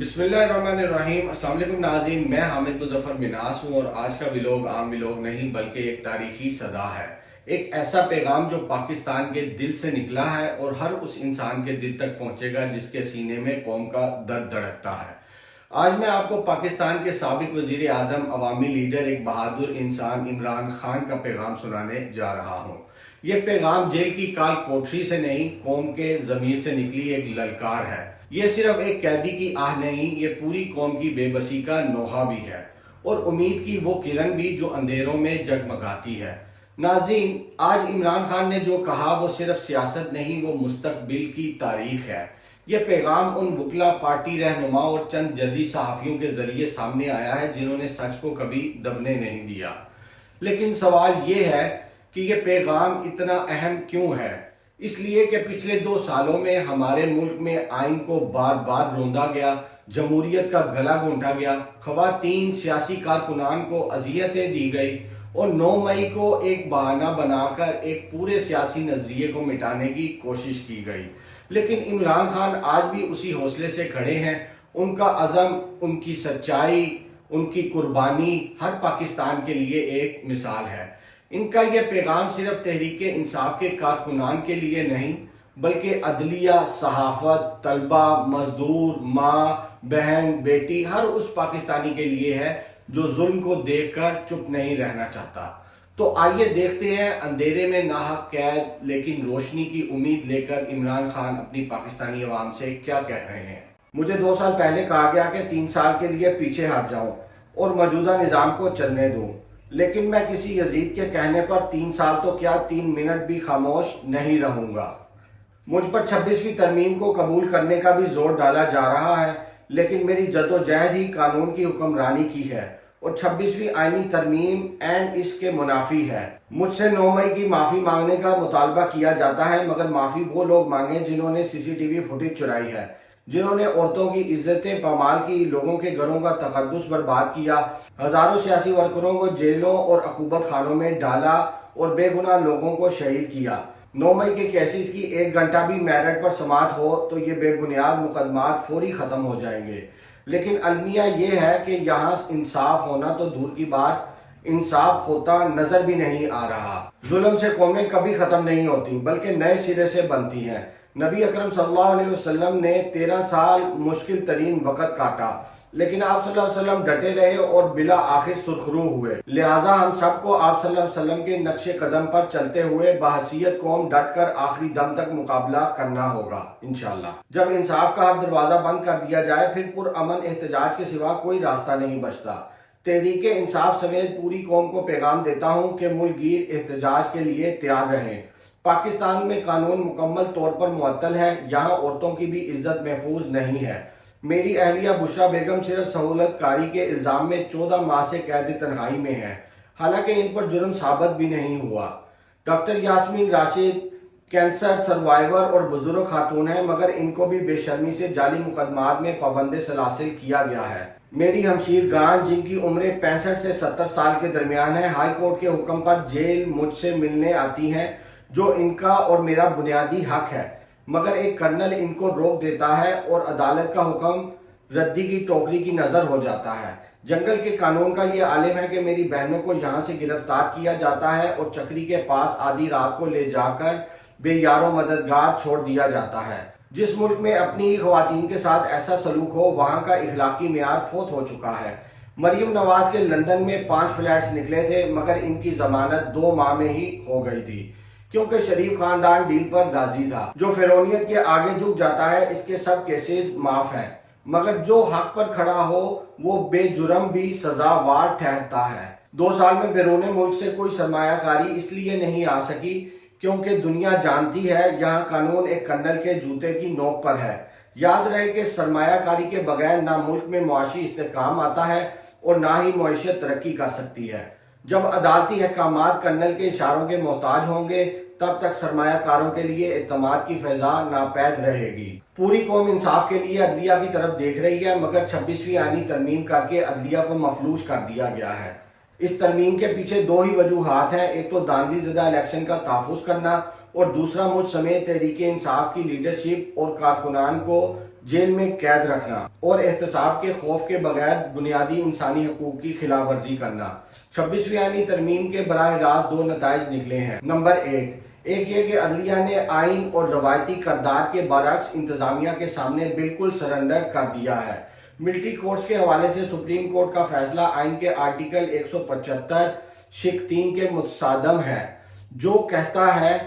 बिस्मिल्लाहिर्रहमानिर्रहीम। अस्सलाम वालेकुम नाज़रीन, मैं हामिद मुज़फ़्फ़र मिनास हूँ और आज का व्लॉग आम व्लॉग नहीं बल्कि एक तारीखी सदा है। एक ऐसा पैगाम जो पाकिस्तान के दिल से निकला है और हर उस इंसान के दिल तक पहुँचेगा जिसके सीने में कौम का दर्द धड़कता है। आज मैं आपको पाकिस्तान के साबिक वज़ीर आज़म, अवामी लीडर, एक बहादुर इंसान इमरान खान का पैगाम सुनाने जा रहा हूँ। ये पैगाम जेल की काल कोठरी से नहीं, कौम के ज़मीर से निकली एक ललकार है। ये सिर्फ एक कैदी की आह नहीं, ये पूरी कौम की बेबसी का नोहा भी है और उम्मीद की वो किरण भी जो अंधेरों में जगमगाती है। नाज़रीन, आज इमरान खान ने जो कहा वो सिर्फ सियासत नहीं, वो मुस्तकबिल की तारीख है। ये पैगाम उन वकला, पार्टी रहनुमा और चंद जर्री सहाफ़ियों के जरिए सामने आया है जिन्होंने सच को कभी दबने नहीं दिया। लेकिन सवाल ये है कि ये पैगाम इतना अहम क्यों है? इसलिए कि पिछले 2 सालों में हमारे मुल्क में आइन को बार बार रोंदा गया, जमहूरियत का गला घोंटा गया, खवातीन, सियासी कारकुनान को अजियतें दी गई और 9 मई को एक बहाना बनाकर एक पूरे सियासी नजरिए को मिटाने की कोशिश की गई। लेकिन इमरान खान आज भी उसी हौसले से खड़े हैं। उनका अज़म, उनकी सच्चाई, उनकी कुर्बानी हर पाकिस्तान के लिए एक मिसाल है। इनका यह पैगाम सिर्फ तहरीक इंसाफ के कारकुनान के लिए नहीं बल्कि अदलिया, सहाफत, तलबा, मजदूर, माँ, बहन, बेटी, हर उस पाकिस्तानी के लिए है जो जुल्म को देखकर चुप नहीं रहना चाहता। तो आइए देखते हैं अंधेरे में नाहक कैद लेकिन रोशनी की उम्मीद लेकर इमरान खान अपनी पाकिस्तानी अवाम से क्या कह रहे हैं। मुझे 2 साल पहले कहा गया कि 3 साल के लिए पीछे हट जाऊं और मौजूदा निज़ाम को चलने दूं, लेकिन मैं किसी यजीद के कहने पर 3 साल तो क्या 3 मिनट भी खामोश नहीं रहूंगा। मुझ पर 26वीं तरमीम को कबूल करने का भी जोर डाला जा रहा है, लेकिन मेरी जद्दोजहद ही कानून की हुक्मरानी की है और 26वीं आईनी तरमीम एंड इसके मुनाफी है। मुझसे 9 मई की माफ़ी मांगने का मुतालबा किया जाता है, मगर माफ़ी वो लोग मांगे जिन्होंने CCTV फुटेज चुराई है, जिन्होंने औरतों की इज्जतें पामाल की, लोगों के घरों का तकद्दुस बर्बाद किया, हजारों सियासी वर्करों को जेलों और अकूबत खानों में डाला और बेगुनाह लोगों को शहीद किया। 9 मई के केसेस की 1 घंटा भी मेरिट पर समाअत हो तो ये बेबुनियाद मुकदमात फौरी ख़त्म हो जाएंगे। लेकिन अलमिया ये है कि यहाँ इंसाफ होना तो दूर की बात, इंसाफ होता नजर भी नहीं आ रहा। जुल्म से कौमें कभी ख़त्म नहीं होती बल्कि नए सिरे से बनती हैं। नबी अकरम सल्लल्लाहु अलैहि वसल्लम ने 13 साल मुश्किल तरीन वक़्त काटा, लेकिन आप सल्लल्लाहु अलैहि वसल्लम डटे रहे और बिला आखिर सुरखरू हुए। लिहाजा हम सबको आप सल्लल्लाहु अलैहि वसल्लम के नक्शे कदम पर चलते हुए बहसीयत कौम डट कर आखिरी दम तक मुकाबला करना होगा इंशाअल्लाह। जब इंसाफ का हर दरवाज़ा बंद कर दिया जाए फिर पुरअमन एहतजाज के सिवा कोई रास्ता नहीं बचता। तहरीक इंसाफ समेत पूरी कौम को पैगाम देता हूँ कि मुल्कगीर एहतजाज के लिए तैयार रहें। पाकिस्तान में कानून मुकम्मल तौर पर मुअत्तल है, यहाँ औरतों की भी इज्जत महफूज नहीं है। मेरी अहलिया बुशरा बेगम सिर्फ सहूलत कारी के इल्ज़ाम में 14 माह से कैद तन्हाई में है, हालांकि इन पर जुर्म साबित भी नहीं हुआ। Doctor Yasmeen Rashid cancer survivor और बुजुर्ग खातून है, मगर इनको भी बेशर्मी से जाली मुकदमात में पाबंद सलासिल किया गया है। मेरी हमशीर गान, जिनकी उम्रें 65 से 70 साल के दरमियान है, हाई कोर्ट के हुक्म पर जेल मुझसे मिलने आती हैं, जो इनका और मेरा बुनियादी हक है, मगर एक कर्नल इनको रोक देता है और अदालत का हुक्म रद्दी की टोकरी की नज़र हो जाता है। जंगल के कानून का ये आलिम है कि मेरी बहनों को यहाँ से गिरफ्तार किया जाता है और चक्री के पास आधी रात को ले जाकर बेयारो मददगार छोड़ दिया जाता है। जिस मुल्क में अपनी ही ख्वातीन के साथ ऐसा सलूक हो, वहाँ का इखलाकी मेयार फोत हो चुका है। मरियम नवाज के लंदन में 5 फ्लैट्स निकले थे, मगर इनकी जमानत 2 माह में ही हो गई थी क्योंकि शरीफ खानदान डील पर राजी था। जो फिरौनियत के आगे झुक जाता है, इसके सब केसेस माफ हैं, मगर जो हक पर खड़ा हो वो बेजुर्म भी सजावार ठहरता है। 2 साल में बैरून मुल्क से कोई सरमायाकारी इसलिए नहीं आ सकी क्योंकि दुनिया जानती है यहाँ कानून एक कर्नल के जूते की नोक पर है। याद रहे कि सरमायाकारी के बगैर ना मुल्क में मुआशी इस्तेहकाम आता है और ना ही मईशत तरक्की कर सकती है। जब अदालती अहकामात कर्नल के इशारों के मोहताज होंगे, तब तक सरमायाकारों के लिए एतमाद की फैजा नापैद रहेगी। पूरी कौम इंसाफ के लिए अदलिया की तरफ देख रही है, मगर 26वीं आईनी तरमीम करके अदलिया को मफलूज कर दिया गया है। इस तरमीम के पीछे 2 ही वजूहात हैं, एक तो दांधली ज़दा इलेक्शन का तहफ़्फ़ुज़ करना और दूसरा मुझ समेत तहरीक इंसाफ की लीडरशिप और कारकुनान को जेल में कैद रखना और एहतसाब के खौफ के बगैर बुनियादी इंसानी हकूक की खिलाफ वर्जी करना। 26वीं आईनी तरमीम के बराह रास्त दो नताइज निकले हैं। नंबर एक ये कि अदलिया ने आइन और रवायती करदार के बरक्स इंतजामिया के सामने बिल्कुल सरेंडर कर दिया है। मिलिट्री कोर्ट्स के हवाले से सुप्रीम कोर्ट का फैसला आइन के आर्टिकल 175 शिक 3 के मुतसादम है, जो कहता है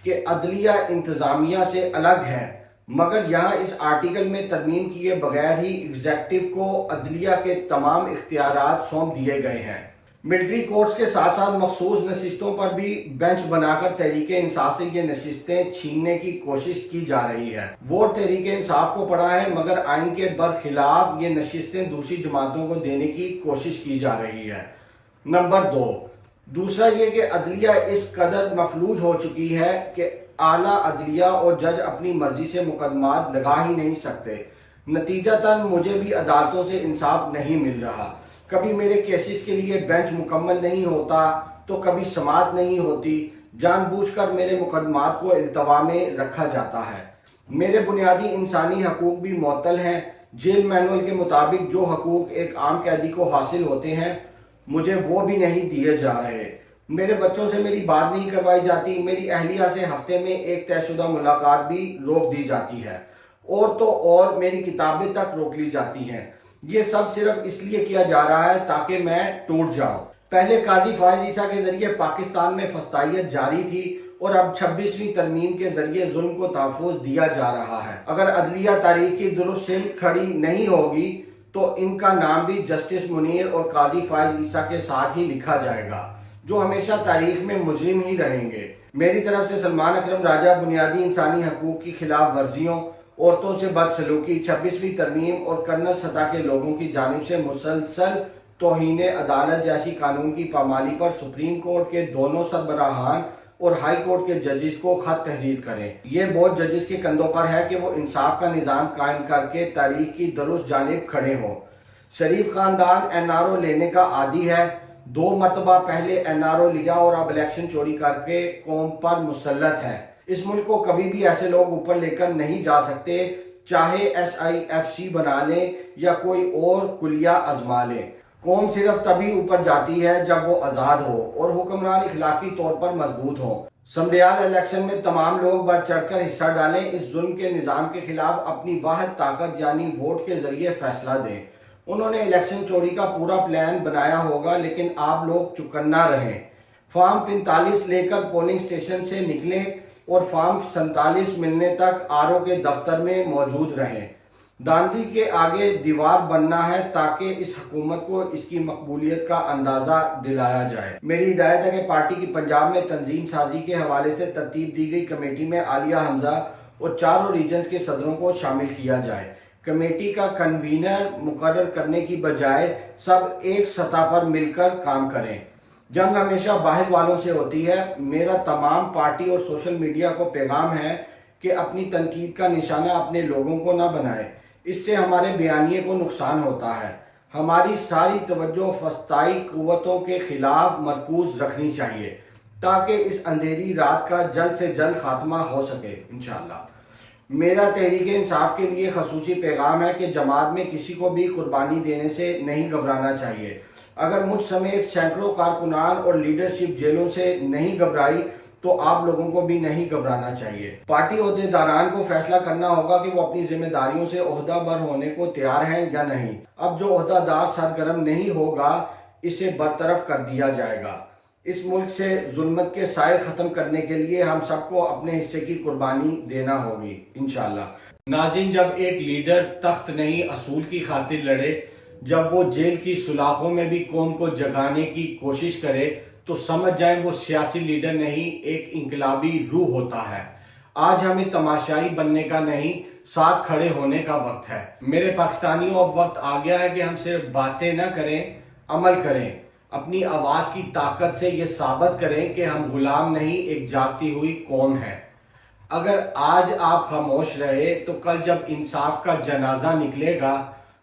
कि अदलिया इंतजामिया से अलग है, मगर यहाँ इस आर्टिकल में तरमीम किए बगैर ही एग्जेक्टिव को अदलिया के तमाम इख्तियारात सौंप दिए गए हैं। मिलिट्री कोर्ट्स के साथ साथ मखसूस नशिस्तों पर भी बेंच बनाकर तहरीक इंसाफ से ये नशिस्तें छीनने की कोशिश की जा रही है। वोट तहरीक इंसाफ को पड़ा है, मगर आइन के बरखिलाफ ये नशिस्तें दूसरी जमातों को देने की कोशिश की जा रही है। नंबर दूसरा ये कि अदलिया इस कदर मफलूज हो चुकी है कि आला अदलिया और जज अपनी मर्जी से मुकदमात लगा ही नहीं सकते। नतीजतन मुझे भी अदालतों से इंसाफ नहीं मिल रहा। कभी मेरे केसेस के लिए बेंच मुकम्मल नहीं होता तो कभी समाअत नहीं होती। जानबूझकर मेरे मुकदमात को इल्तवा में रखा जाता है। मेरे बुनियादी इंसानी हकूक भी मुअत्तल हैं। जेल मैनुअल के मुताबिक जो हकूक एक आम कैदी को हासिल होते हैं, मुझे वो भी नहीं दिए जा रहे। मेरे बच्चों से मेरी बात नहीं करवाई जाती। मेरी अहलिया से हफ्ते में एक तयशुदा मुलाकात भी रोक दी जाती है, और तो और मेरी किताबें तक रोक ली जाती हैं। ये सब सिर्फ इसलिए किया जा रहा है ताकि मैं टूट जाऊं। पहले काजी फायज ईसा के जरिए पाकिस्तान में फस्तायत जारी थी और अब 26वीं तरमीम के जरिए जुल्म को तहफ़्फ़ुज़ दिया जा रहा है। अगर अदलिया तारीख की दुरुस्त सिमत खड़ी नहीं होगी तो इनका नाम भी जस्टिस मुनीर और काजी फायज ईसा के साथ ही लिखा जाएगा, जो हमेशा तारीख में मुजरिम ही रहेंगे। मेरी तरफ से सलमान अकरम राजा बुनियादी इंसानी हकूक की खिलाफ वर्जियों, औरतों से बदसलूकी, 26वीं तरमीम और कर्नल सतह के लोगों की जानिब से मुसलसल तौहीन अदालत जैसी कानून की पामाली पर सुप्रीम कोर्ट के दोनों सरबराहान और हाई कोर्ट के जजेस को खत तहरीर करें। ये बोझ जजेस के कंधों पर है कि वो इंसाफ का निज़ाम कायम करके तारीख की दुरुस्त जानिब खड़े हों। शरीफ खानदान NRO लेने का आदी है। 2 मरतबा पहले NRO लिया और अब इलेक्शन चोरी करके कौम पर मुसल्लत है। इस मुल्क को कभी भी ऐसे लोग ऊपर लेकर नहीं जा सकते, चाहे SIFC बना लें या कोई और कुलिया आजमा लें। कौम सिर्फ तभी ऊपर जाती है जब वो आज़ाद हो और हुक्मरान इखलाकी तौर पर मजबूत हो। समरियाल इलेक्शन में तमाम लोग बढ़ चढ़कर हिस्सा डालें। इस जुल्म के निज़ाम के खिलाफ अपनी वाहिद ताकत यानी वोट के जरिए फैसला दें। उन्होंने इलेक्शन चोरी का पूरा प्लान बनाया होगा, लेकिन आप लोग चुकन्ना रहें। फॉर्म 45 लेकर पोलिंग स्टेशन से निकलें और फॉर्म 47 मिलने तक RO के दफ्तर में मौजूद रहें। दांती के आगे दीवार बनना है ताकि इस हुकूमत को इसकी मकबूलियत का अंदाजा दिलाया जाए। मेरी हिदायत है कि पार्टी की पंजाब में तंजीम साजी के हवाले से तरतीब दी गई कमेटी में आलिया हमजा और चारों रीजन्स के सदरों को शामिल किया जाए। कमेटी का कन्वीनर मुकर्रर करने की बजाय सब एक सतह पर मिलकर काम करें। जंग हमेशा बाहर वालों से होती है। मेरा तमाम पार्टी और सोशल मीडिया को पैगाम है कि अपनी तनकीद का निशाना अपने लोगों को ना बनाए। इससे हमारे बयानिए को नुकसान होता है। हमारी सारी तवज्जो फस्ताई कुव्वतों के खिलाफ मरकूज रखनी चाहिए ताकि इस अंधेरी रात का जल्द से जल्द खात्मा हो सके इंशाअल्लाह। मेरा तहरीक इंसाफ के लिए खसूसी पैगाम है कि जमात में किसी को भी कुर्बानी देने से नहीं घबराना चाहिए। अगर मुझ समेत सैकड़ों कारकुनान और लीडरशिप जेलों से नहीं घबराई तो आप लोगों को भी नहीं घबराना चाहिए। पार्टी ओहदेदारान को फैसला करना होगा कि वो अपनी जिम्मेदारियों से ओहदाबर होने को तैयार हैं या नहीं। अब जो ओहदादार सरगर्म नहीं होगा, इसे बरतरफ कर दिया जाएगा। इस मुल्क से जुल्मत के साए खत्म करने के लिए हम सबको अपने हिस्से की कुर्बानी देना होगी इंशाअल्लाह। नाज़रीन, जब एक लीडर तख्त नहीं असूल की खातिर लड़े, जब वो जेल की सुलाखों में भी कौम को जगाने की कोशिश करे, तो समझ जाएं वो सियासी लीडर नहीं, एक इंकलाबी रूह होता है। आज हमें तमाशाई बनने का नहीं, साथ खड़े होने का वक्त है। मेरे पाकिस्तानियों, अब वक्त आ गया है कि हम सिर्फ बातें ना करें, अमल करें। अपनी आवाज की ताकत से ये साबित करें कि हम गुलाम नहीं, एक जागती हुई कौम है। अगर आज आप खामोश रहे तो कल जब इंसाफ का जनाजा निकलेगा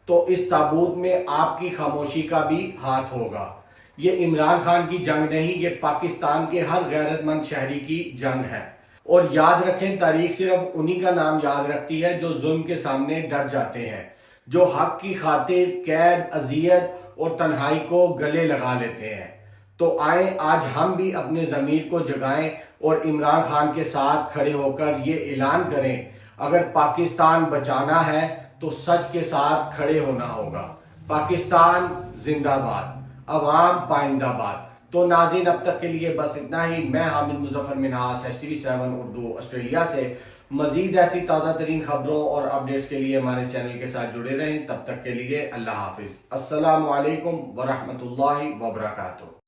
तो इस ताबूत में आपकी खामोशी का भी हाथ होगा। ये इमरान खान की जंग नहीं, ये पाकिस्तान के हर गैरतमंद शहरी की जंग है। اور یاد رکھیں تاریخ صرف انہی کا نام یاد رکھتی ہے جو ظلم کے سامنے ڈٹ جاتے ہیں، جو حق کی خاطر قید، اذیت اور تنہائی کو گلے لگا لیتے ہیں۔ تو آئیں آج ہم بھی اپنے ضمیر کو جگائیں اور عمران خان کے ساتھ کھڑے ہو کر یہ اعلان کریں، اگر پاکستان بچانا ہے تو سچ کے ساتھ کھڑے ہونا ہوگا۔ پاکستان زندہ باد، عوام پائندہ باد۔ تو ناظرین اب تک کے لیے بس اتنا ہی۔ میں حامد مظفر منہاس HTV7 اردو آسٹریلیا سے۔ مزید ایسی تازہ ترین خبروں اور اپڈیٹس کے لیے ہمارے چینل کے ساتھ جڑے رہیں۔ تب تک کے لیے اللہ حافظ۔ السلام علیکم ورحمۃ اللہ وبرکاتہ۔